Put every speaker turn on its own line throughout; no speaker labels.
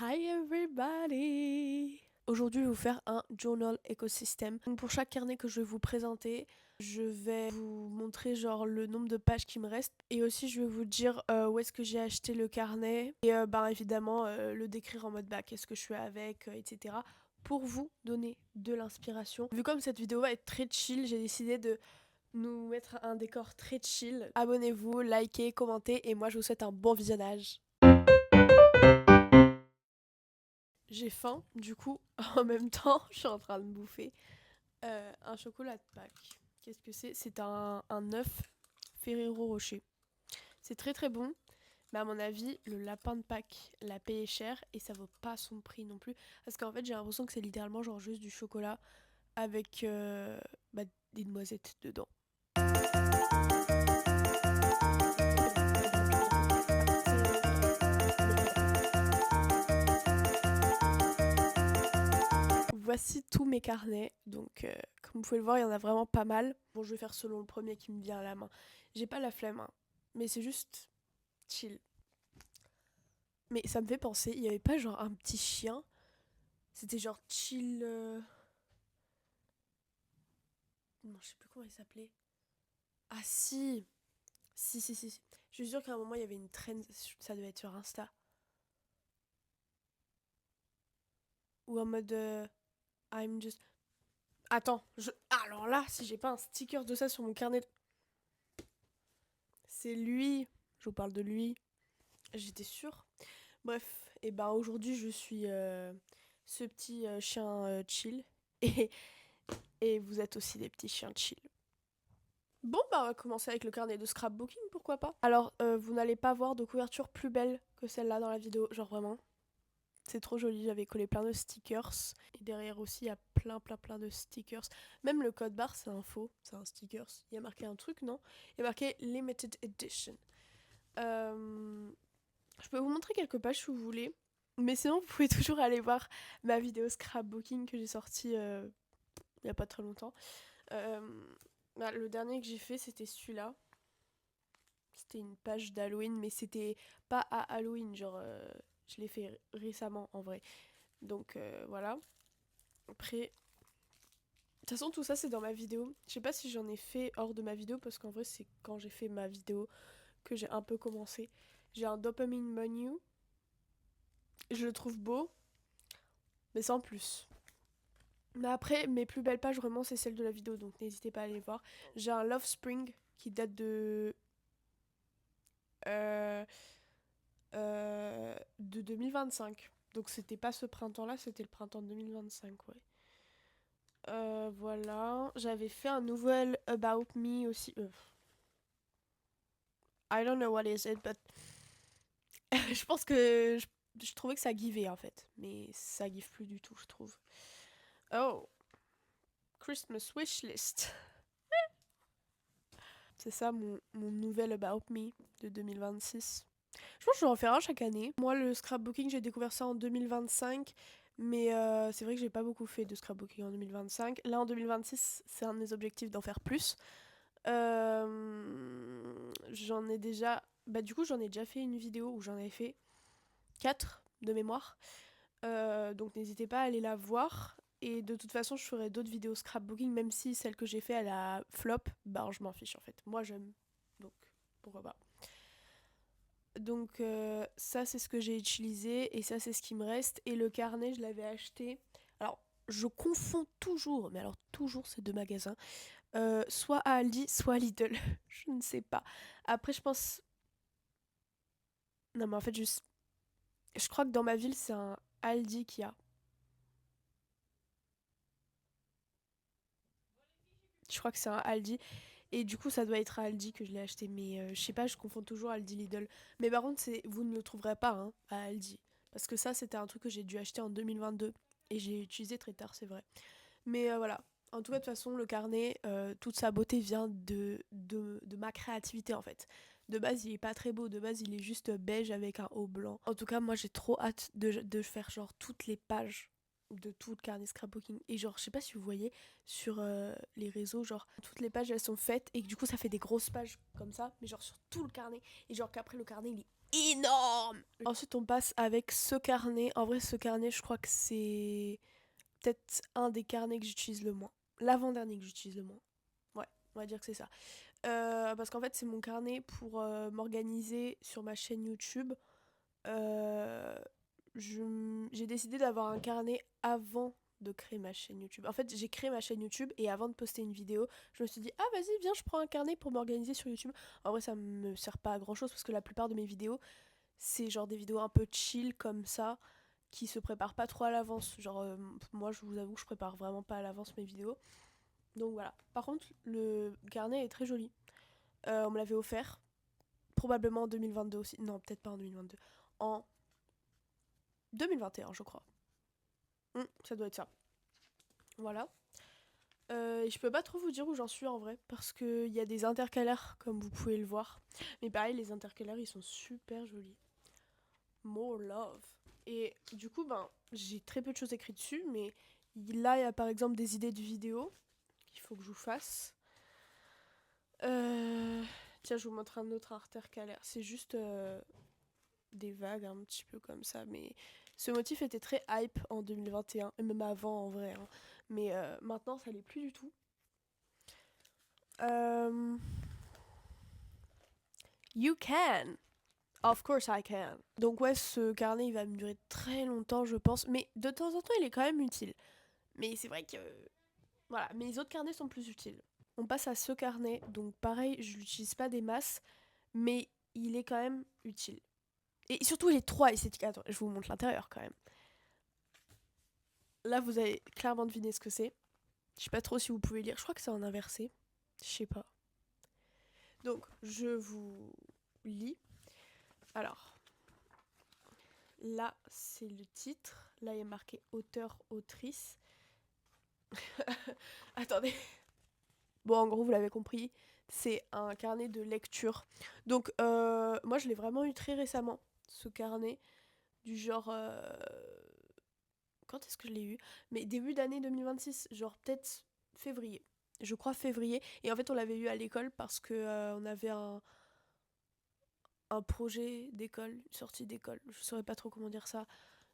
Hi everybody! Aujourd'hui, je vais vous faire un journal écosystème. Donc pour chaque carnet que je vais vous présenter, je vais vous montrer genre le nombre de pages qui me restent. Et aussi, je vais vous dire où est-ce que j'ai acheté le carnet. Et évidemment, le décrire en mode qu'est-ce que je fais avec, etc. Pour vous donner de l'inspiration. Vu comme cette vidéo va être très chill, j'ai décidé de nous mettre un décor très chill. Abonnez-vous, likez, commentez et moi je vous souhaite un bon visionnage. J'ai faim, du coup, en même temps, je suis en train de bouffer un chocolat de Pâques. Qu'est-ce que c'est? C'est un œuf Ferrero Rocher. C'est très très bon, mais à mon avis, le lapin de Pâques l'a payé cher et ça vaut pas son prix non plus. Parce qu'en fait, j'ai l'impression que c'est littéralement genre juste du chocolat avec des noisettes dedans. Voici tous mes carnets, donc comme vous pouvez le voir, il y en a vraiment pas mal. Bon, je vais faire selon le premier qui me vient à la main. J'ai pas la flemme, hein, mais c'est juste chill. Mais ça me fait penser, il y avait pas genre un petit chien? C'était genre chill. Non, je sais plus comment il s'appelait. Ah si! Si. Je suis sûre qu'à un moment il y avait une trend, ça devait être sur Insta. Ou en mode I'm just. Attends, alors là, si j'ai pas un sticker de ça sur mon carnet. C'est lui. Je vous parle de lui. J'étais sûre. Bref, et ben aujourd'hui je suis ce petit chien chill. Et, et vous êtes aussi des petits chiens chill. Bon, on va commencer avec le carnet de scrapbooking, pourquoi pas. Alors, vous n'allez pas voir de couverture plus belle que celle-là dans la vidéo, genre vraiment. C'est trop joli, j'avais collé plein de stickers. Et derrière aussi, il y a plein de stickers. Même le code barre, c'est un faux, c'est un stickers. Il y a marqué un truc, non? Il y a marqué Limited Edition. Je peux vous montrer quelques pages si vous voulez. Mais sinon, vous pouvez toujours aller voir ma vidéo scrapbooking que j'ai sortie il n'y a pas très longtemps. Euh, le dernier que j'ai fait, c'était celui-là. C'était une page d'Halloween, mais c'était pas à Halloween, genre je l'ai fait récemment en vrai. Donc voilà. Après, de toute façon, tout ça c'est dans ma vidéo. Je sais pas si j'en ai fait hors de ma vidéo parce qu'en vrai, c'est quand j'ai fait ma vidéo que j'ai un peu commencé. J'ai un dopamine menu. Je le trouve beau, mais sans plus. Mais après, mes plus belles pages vraiment, c'est celles de la vidéo, donc n'hésitez pas à aller voir. J'ai un Love Spring qui date euh, de 2025. Donc c'était pas ce printemps-là, c'était le printemps de 2025, ouais. Voilà. J'avais fait un nouvel About Me aussi. I don't know what is it, but je pense que je trouvais que ça givait en fait. Mais ça give plus du tout, je trouve. Oh, Christmas wish list. C'est ça mon nouvel About Me de 2026. Je pense que je vais en faire un chaque année. Moi, le scrapbooking, j'ai découvert ça en 2025. Mais c'est vrai que j'ai pas beaucoup fait de scrapbooking en 2025. Là, en 2026, c'est un de mes objectifs d'en faire plus. J'en ai déjà. Du coup, j'en ai déjà fait une vidéo où j'en ai fait 4 de mémoire. Donc, n'hésitez pas à aller la voir. Et de toute façon, je ferai d'autres vidéos scrapbooking, même si celle que j'ai fait, elle a flop. Je m'en fiche en fait. Moi, j'aime. Donc, pourquoi pas. Donc ça c'est ce que j'ai utilisé et ça c'est ce qui me reste. Et le carnet je l'avais acheté. Alors je confonds toujours, mais alors toujours ces deux magasins. Soit à Aldi, soit à Lidl. Je ne sais pas. Après je pense... Non mais en fait je crois que dans ma ville c'est un Aldi qui a. Je crois que c'est un Aldi. Et du coup ça doit être à Aldi que je l'ai acheté. Mais je sais pas, je confonds toujours Aldi Lidl. Mais par contre vous ne le trouverez pas hein, à Aldi. Parce que ça c'était un truc que j'ai dû acheter en 2022. Et j'ai utilisé très tard, c'est vrai. Mais voilà. En tout cas, de toute façon, le carnet, toute sa beauté vient de ma créativité en fait. De base, il est pas très beau. De base, il est juste beige avec un haut blanc. En tout cas, moi, j'ai trop hâte de faire genre toutes les pages de tout le carnet scrapbooking. Et genre, je sais pas si vous voyez sur les réseaux, genre, toutes les pages elles sont faites et que du coup, ça fait des grosses pages comme ça, mais genre sur tout le carnet. Et genre qu'après, le carnet il est énorme. Ensuite, on passe avec ce carnet. En vrai, ce carnet, je crois que c'est peut-être un des carnets que j'utilise le moins. L'avant-dernier que j'utilise le moins. Ouais, on va dire que c'est ça. Parce qu'en fait, c'est mon carnet pour m'organiser sur ma chaîne YouTube. Euh, j'ai décidé d'avoir un carnet avant de créer ma chaîne YouTube. En fait, j'ai créé ma chaîne YouTube et avant de poster une vidéo, je me suis dit, ah vas-y, viens, je prends un carnet pour m'organiser sur YouTube. En vrai, ça me sert pas à grand chose parce que la plupart de mes vidéos, c'est genre des vidéos un peu chill comme ça, qui se préparent pas trop à l'avance. Genre, moi, je vous avoue que je prépare vraiment pas à l'avance mes vidéos. Donc voilà. Par contre, le carnet est très joli. On me l'avait offert, probablement en 2022 aussi. Non, peut-être pas en 2022. En 2021, je crois. Ça doit être ça. Voilà. Et je peux pas trop vous dire où j'en suis en vrai, parce qu'il y a des intercalaires, comme vous pouvez le voir. Mais pareil, les intercalaires, ils sont super jolis. More love. Et du coup, ben, j'ai très peu de choses écrites dessus, mais là, il y a par exemple des idées de vidéos qu'il faut que je vous fasse. Euh, Tiens, je vous montre un autre intercalaire. C'est juste des vagues un petit peu comme ça, mais ce motif était très hype en 2021, et même avant en vrai, hein. Mais maintenant, ça l'est plus du tout. Euh, You can. Of course I can. Donc ouais, ce carnet, il va me durer très longtemps, je pense. Mais de temps en temps, il est quand même utile. Mais c'est vrai que... Voilà, mais les autres carnets sont plus utiles. On passe à ce carnet. Donc pareil, je l'utilise pas des masses, mais il est quand même utile. Et surtout, il est trop esthétique. Attends, je vous montre l'intérieur quand même. Là, vous avez clairement deviné ce que c'est. Je sais pas trop si vous pouvez lire. Je crois que c'est en inversé. Je sais pas. Donc, je vous lis. Alors, là, c'est le titre. Là, il est marqué auteur-autrice. Attendez. Bon, en gros, vous l'avez compris, c'est un carnet de lecture. Donc, moi, je l'ai vraiment eu très récemment, ce carnet. Du genre... Quand est-ce que je l'ai eu? Mais début d'année 2026, genre peut-être février. Je crois février. Et en fait, on l'avait eu à l'école parce que on avait un projet d'école, une sortie d'école. Je saurais pas trop comment dire ça.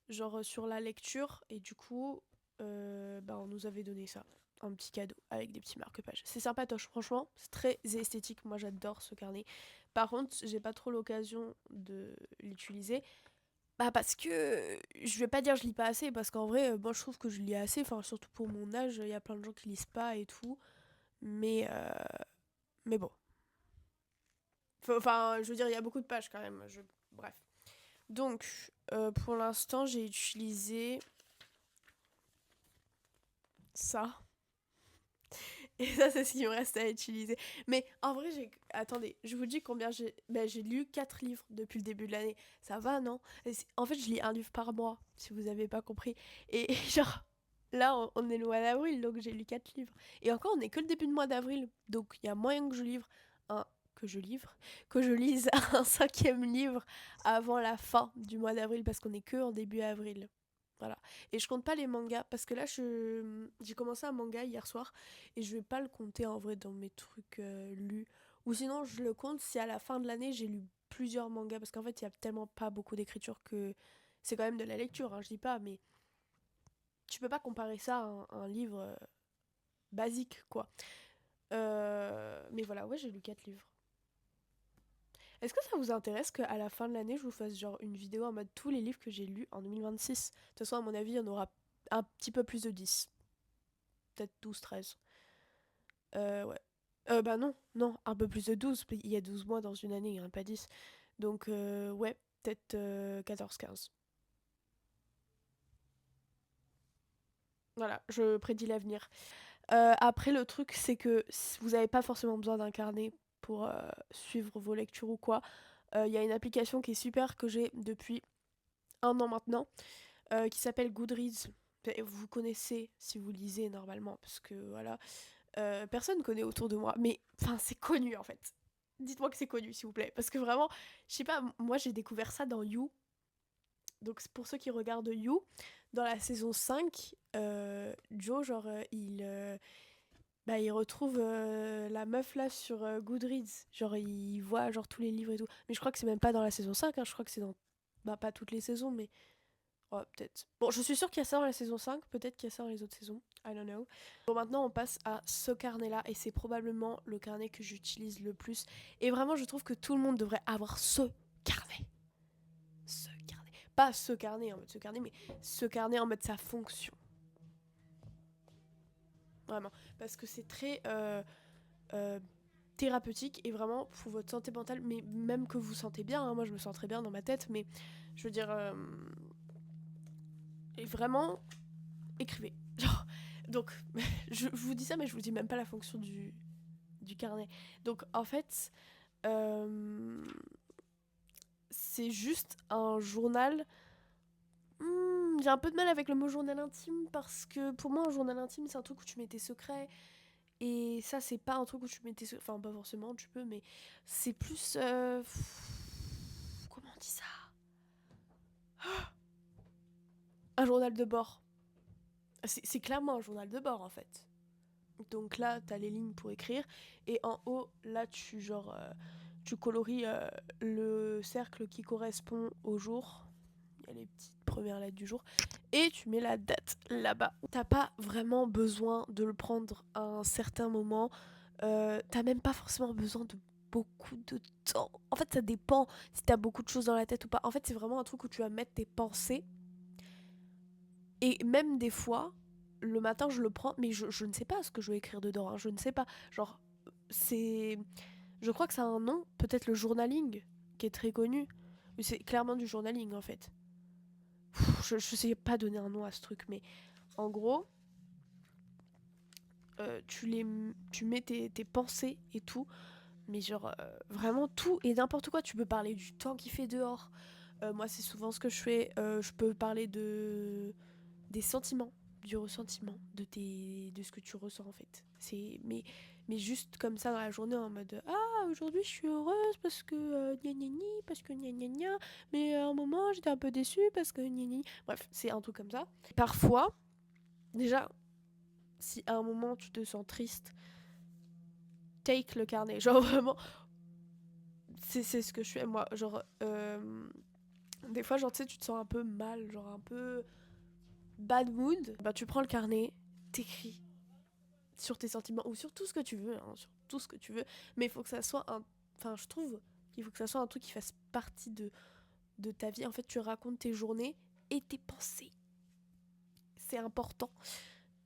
Genre sur la lecture. Et du coup, bah, on nous avait donné ça. Un petit cadeau avec des petits marque-pages. C'est sympatoche, franchement. C'est très esthétique. Moi, j'adore ce carnet. Par contre, j'ai pas trop l'occasion de l'utiliser. Bah parce que je vais pas dire je lis pas assez parce qu'en vrai moi je trouve que je lis assez, enfin surtout pour mon âge, il y a plein de gens qui lisent pas et tout, mais mais bon. Enfin, je veux dire il y a beaucoup de pages quand même, bref. Donc pour l'instant, j'ai utilisé ça. Et ça c'est ce qui me reste à utiliser. Mais en vrai, attendez, je vous dis combien j'ai lu 4 livres depuis le début de l'année. Ça va, non? En fait, je lis un livre par mois, si vous avez pas compris. Et genre là, on est le mois d'avril, donc j'ai lu 4 livres. Et encore, on est que le début de mois d'avril. Donc il y a moyen que je livre un. Que je lise un cinquième livre avant la fin du mois d'avril parce qu'on est que en début avril. Voilà. Et je compte pas les mangas parce que là, j'ai commencé un manga hier soir et je vais pas le compter en vrai dans mes trucs lus. Ou sinon, je le compte si à la fin de l'année j'ai lu plusieurs mangas parce qu'en fait, il y a tellement pas beaucoup d'écriture que c'est quand même de la lecture, hein, je dis pas, mais tu peux pas comparer ça à un livre basique, quoi. Mais voilà, ouais, j'ai lu 4 livres. Est-ce que ça vous intéresse qu'à la fin de l'année, je vous fasse genre une vidéo en mode tous les livres que j'ai lus en 2026? De toute façon, à mon avis, il y en aura un petit peu plus de 10. Peut-être 12, 13. Ouais. Bah non, non, un peu plus de 12. Il y a 12 mois dans une année, il n'y en a pas 10. Donc, ouais, peut-être 14, 15. Voilà, je prédis l'avenir. Après, le truc, c'est que vous n'avez pas forcément besoin d'un carnet pour suivre vos lectures ou quoi. Il y a une application qui est super que j'ai depuis un an maintenant, qui s'appelle Goodreads. Vous connaissez si vous lisez normalement, parce que voilà, personne connaît autour de moi, mais enfin c'est connu en fait. Dites-moi que c'est connu s'il vous plaît, parce que vraiment, je sais pas, moi j'ai découvert ça dans You. Donc pour ceux qui regardent You, dans la saison 5, Joe, genre, bah, il retrouve la meuf là sur Goodreads. Genre, il voit genre tous les livres et tout. Mais je crois que c'est même pas dans la saison 5, hein. Je crois que c'est dans. Bah, pas toutes les saisons, mais. Oh, peut-être. Bon, je suis sûre qu'il y a ça dans la saison 5. Peut-être qu'il y a ça dans les autres saisons. I don't know. Bon, maintenant, on passe à ce carnet-là. Et c'est probablement le carnet que j'utilise le plus. Et vraiment, je trouve que tout le monde devrait avoir ce carnet. Ce carnet. Pas ce carnet en mode ce carnet, mais ce carnet en mode sa fonction. Vraiment. Parce que c'est très. Euh, thérapeutique et vraiment pour votre santé mentale, mais même que vous sentez bien, hein, moi je me sens très bien dans ma tête, mais je veux dire, et vraiment, écrivez. Genre, donc, je vous dis ça, mais je vous dis même pas la fonction du carnet. Donc en fait, euh, c'est juste un journal. J'ai un peu de mal avec le mot journal intime parce que pour moi un journal intime c'est un truc où tu mets tes secrets. Et ça, c'est pas un truc où tu mets tes. Enfin, pas forcément, tu peux, mais c'est plus. Comment on dit ça? Un journal de bord. C'est clairement un journal de bord, en fait. Donc là, t'as les lignes pour écrire. Et en haut, là, tu colories le cercle qui correspond au jour. Il y a les petites premières lettres du jour. Et tu mets la date là-bas. T'as pas vraiment besoin de le prendre à un certain moment. T'as même pas forcément besoin de beaucoup de temps. En fait, ça dépend si t'as beaucoup de choses dans la tête ou pas. En fait, c'est vraiment un truc où tu vas mettre tes pensées. Et même des fois, le matin, je le prends, mais je ne sais pas ce que je vais écrire dedans. Hein, je ne sais pas. Genre, c'est. Je crois que ça a un nom, peut-être le journaling, qui est très connu. Mais c'est clairement du journaling en fait. Je sais pas donner un nom à ce truc, mais en gros, tu mets tes pensées et tout. Mais genre, vraiment tout et n'importe quoi. Tu peux parler du temps qu'il fait dehors. Moi, c'est souvent ce que je fais. Je peux parler des sentiments, du ressentiment, de ce que tu ressens en fait. Mais juste comme ça dans la journée en mode ah, aujourd'hui je suis heureuse parce que gna gna gna, parce que gna gna gna. Mais à un moment, j'étais un peu déçue parce que gna gna. Bref, c'est un truc comme ça. Parfois, déjà, si à un moment tu te sens triste, take le carnet. Genre vraiment, c'est ce que je fais moi. Genre, des fois, genre, tu sais, tu te sens un peu mal, genre un peu bad mood. Bah, tu prends le carnet, t'écris sur tes sentiments ou sur tout ce que tu veux, hein, sur tout ce que tu veux. Mais il faut que ça soit un. Enfin, je trouve qu'il faut que ça soit un truc qui fasse partie de ta vie. En fait, tu racontes tes journées et tes pensées. C'est important.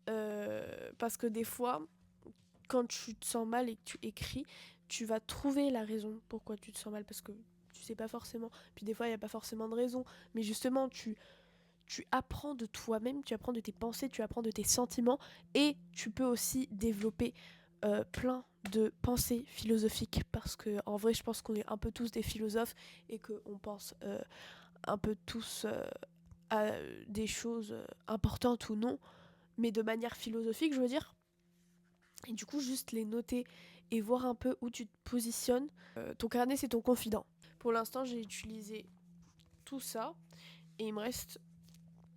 Parce que des fois, quand tu te sens mal et que tu écris, tu vas trouver la raison pourquoi tu te sens mal parce que tu sais pas forcément. Puis des fois, il n'y a pas forcément de raison. Mais justement, tu apprends de toi-même, tu apprends de tes pensées, tu apprends de tes sentiments et tu peux aussi développer plein de pensées philosophiques parce que en vrai, je pense qu'on est un peu tous des philosophes et qu'on pense un peu tous à des choses importantes ou non, mais de manière philosophique, je veux dire. Et du coup, juste les noter et voir un peu où tu te positionnes. Ton carnet, c'est ton confident. Pour l'instant, j'ai utilisé tout ça et il me reste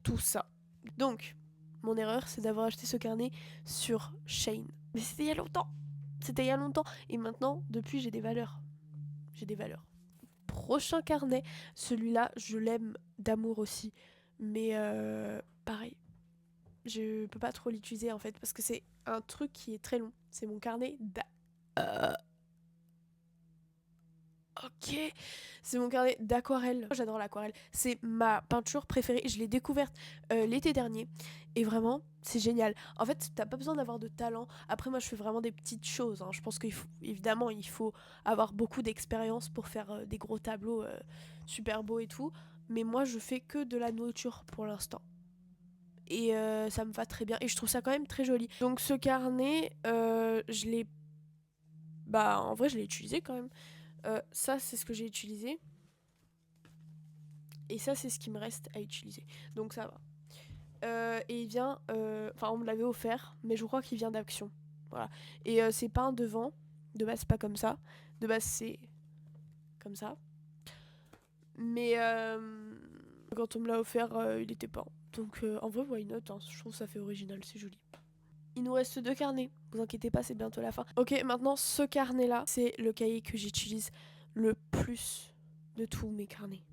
tout ça. Donc, mon erreur, c'est d'avoir acheté ce carnet sur Shane. Mais c'était il y a longtemps. C'était il y a longtemps. Et maintenant, depuis, j'ai des valeurs. J'ai des valeurs. Prochain carnet, celui-là, je l'aime d'amour aussi. Mais pareil, je peux pas trop l'utiliser en fait parce que c'est un truc qui est très long. C'est mon carnet Ok, c'est mon carnet d'aquarelle. J'adore l'aquarelle. C'est ma peinture préférée. Je l'ai découverte l'été dernier. Et vraiment, c'est génial. En fait, t'as pas besoin d'avoir de talent. Après, moi, je fais vraiment des petites choses. Hein. Je pense qu'évidemment, il faut avoir beaucoup d'expérience pour faire des gros tableaux super beaux et tout. Mais moi, je fais que de la nourriture pour l'instant. Et ça me va très bien. Et je trouve ça quand même très joli. Donc, ce carnet, je l'ai. Bah, en vrai, je l'ai utilisé quand même. Ça, c'est ce que j'ai utilisé. Et ça, c'est ce qui me reste à utiliser. Donc ça va. Et il vient... Enfin, on me l'avait offert, mais je crois qu'il vient d'Action. Voilà. Et c'est peint devant. De base, c'est pas comme ça. De base, c'est comme ça. Mais quand on me l'a offert, il était peint. Donc en vrai, why not hein. Je trouve que ça fait original, c'est joli. Il nous reste 2 carnets, vous inquiétez pas, c'est bientôt la fin. Ok, maintenant ce carnet là, c'est le cahier que j'utilise le plus de tous mes carnets.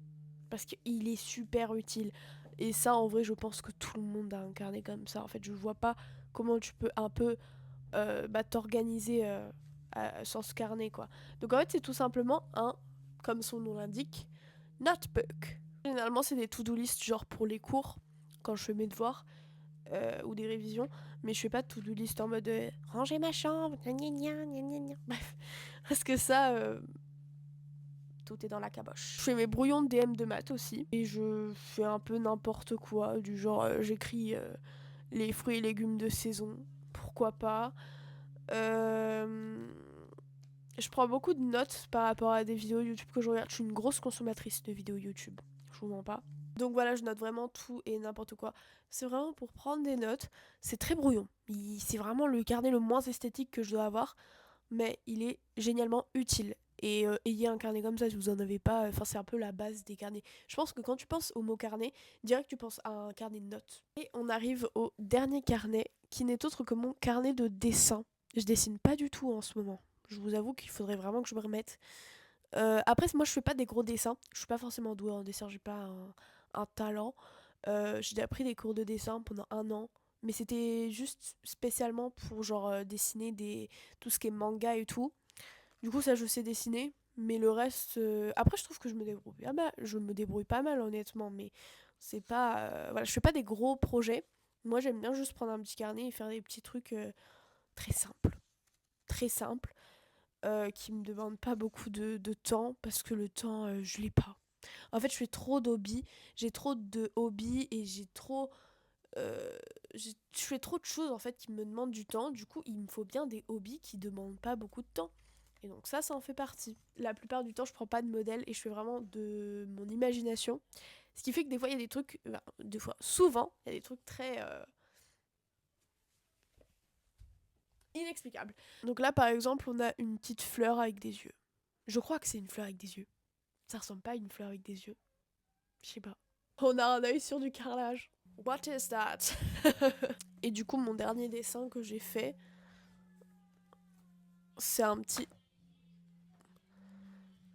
Parce qu'il est super utile. Et ça, en vrai, je pense que tout le monde a un carnet comme ça. En fait, je vois pas comment tu peux un peu t'organiser sans ce carnet, quoi. Donc en fait, c'est tout simplement comme son nom l'indique, notebook. Généralement, c'est des to-do list genre pour les cours, quand je fais mes devoirs ou des révisions. Mais je fais pas de to-do list en mode ranger ma chambre, gna gna gna gna gna gna. Bref, parce que ça, tout est dans la caboche. Je fais mes brouillons de DM de maths aussi. Et je fais un peu n'importe quoi, du genre j'écris les fruits et légumes de saison, pourquoi pas. Je prends beaucoup de notes par rapport à des vidéos YouTube que je regarde. Je suis une grosse consommatrice de vidéos YouTube, je vous mens pas. Donc voilà, je note vraiment tout et n'importe quoi. C'est vraiment pour prendre des notes. C'est très brouillon. C'est vraiment le carnet le moins esthétique que je dois avoir, mais il est génialement utile. Et ayez un carnet comme ça si vous en avez pas. Enfin, c'est un peu la base des carnets. Je pense que quand tu penses au mot carnet, direct tu penses à un carnet de notes. Et on arrive au dernier carnet, qui n'est autre que mon carnet de dessin. Je dessine pas du tout en ce moment. Je vous avoue qu'il faudrait vraiment que je me remette. Après, moi je fais pas des gros dessins. Je suis pas forcément douée en dessin, j'ai pas un talent. J'ai déjà pris des cours de dessin pendant 1 an. Mais c'était juste spécialement pour genre dessiner tout ce qui est manga et tout. Du coup, ça, je sais dessiner. Mais le reste. Après, je trouve que je me débrouille. Ah bah, je me débrouille pas mal, honnêtement. Mais c'est pas. Voilà, je fais pas des gros projets. Moi, j'aime bien juste prendre un petit carnet et faire des petits trucs très simples. Très simples. Qui me demandent pas beaucoup de temps. Parce que le temps, je l'ai pas. En fait, je fais trop d'hobbies. J'ai trop de hobbies et j'ai trop. Je fais trop de choses en fait qui me demandent du temps. Du coup, il me faut bien des hobbies qui demandent pas beaucoup de temps. Et donc ça en fait partie. La plupart du temps, je prends pas de modèle et je fais vraiment de mon imagination. Ce qui fait que des fois, il y a des trucs, des fois, souvent, il y a des trucs très inexplicables. Donc là, par exemple, on a une petite fleur avec des yeux. Je crois que c'est une fleur avec des yeux. Ça ressemble pas à une fleur avec des yeux. Je sais pas. On a un œil sur du carrelage. What is that? Et du coup, mon dernier dessin que j'ai fait, c'est un petit...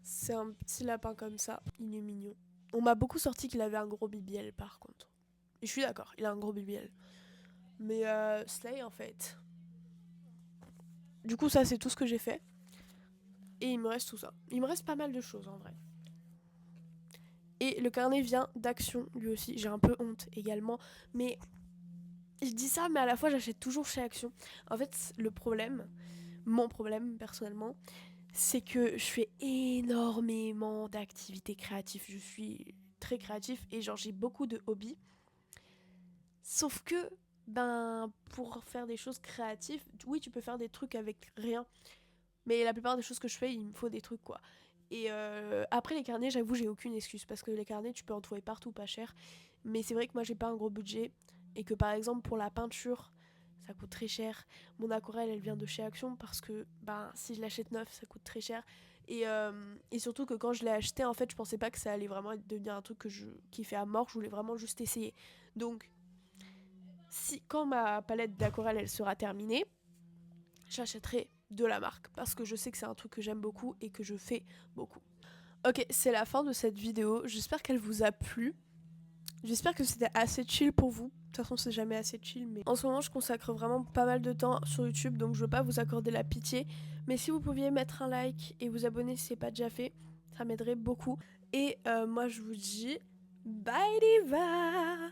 C'est un petit lapin comme ça. Il est mignon. On m'a beaucoup sorti qu'il avait un gros BBL par contre. Et je suis d'accord, il a un gros BBL. Mais Slay en fait. Du coup, ça c'est tout ce que j'ai fait. Et il me reste tout ça. Il me reste pas mal de choses en vrai. Et le carnet vient d'Action lui aussi. J'ai un peu honte également. Mais je dis ça, mais à la fois j'achète toujours chez Action. En fait, le problème, mon problème personnellement, c'est que je fais énormément d'activités créatives. Je suis très créatif et genre j'ai beaucoup de hobbies. Sauf que, pour faire des choses créatives, oui, tu peux faire des trucs avec rien. Mais la plupart des choses que je fais, il me faut des trucs, quoi. Et après, les carnets, j'avoue, j'ai aucune excuse. Parce que les carnets, tu peux en trouver partout pas cher. Mais c'est vrai que moi, j'ai pas un gros budget. Et que par exemple, pour la peinture, ça coûte très cher. Mon aquarelle, elle vient de chez Action. Parce que, si je l'achète neuf, ça coûte très cher. Et surtout que quand je l'ai acheté, en fait, je pensais pas que ça allait vraiment devenir un truc qui fait à mort. Je voulais vraiment juste essayer. Donc, quand ma palette d'aquarelle elle sera terminée, j'achèterai de la marque parce que je sais que c'est un truc que j'aime beaucoup et que je fais beaucoup. Ok, c'est la fin de cette vidéo. J'espère qu'elle vous a plu. J'espère que c'était assez chill pour vous. De toute façon, c'est jamais assez chill, mais en ce moment, je consacre vraiment pas mal de temps sur YouTube, donc je veux pas vous accorder la pitié. Mais si vous pouviez mettre un like et vous abonner si c'est pas déjà fait, ça m'aiderait beaucoup. Et moi, je vous dis bye diva.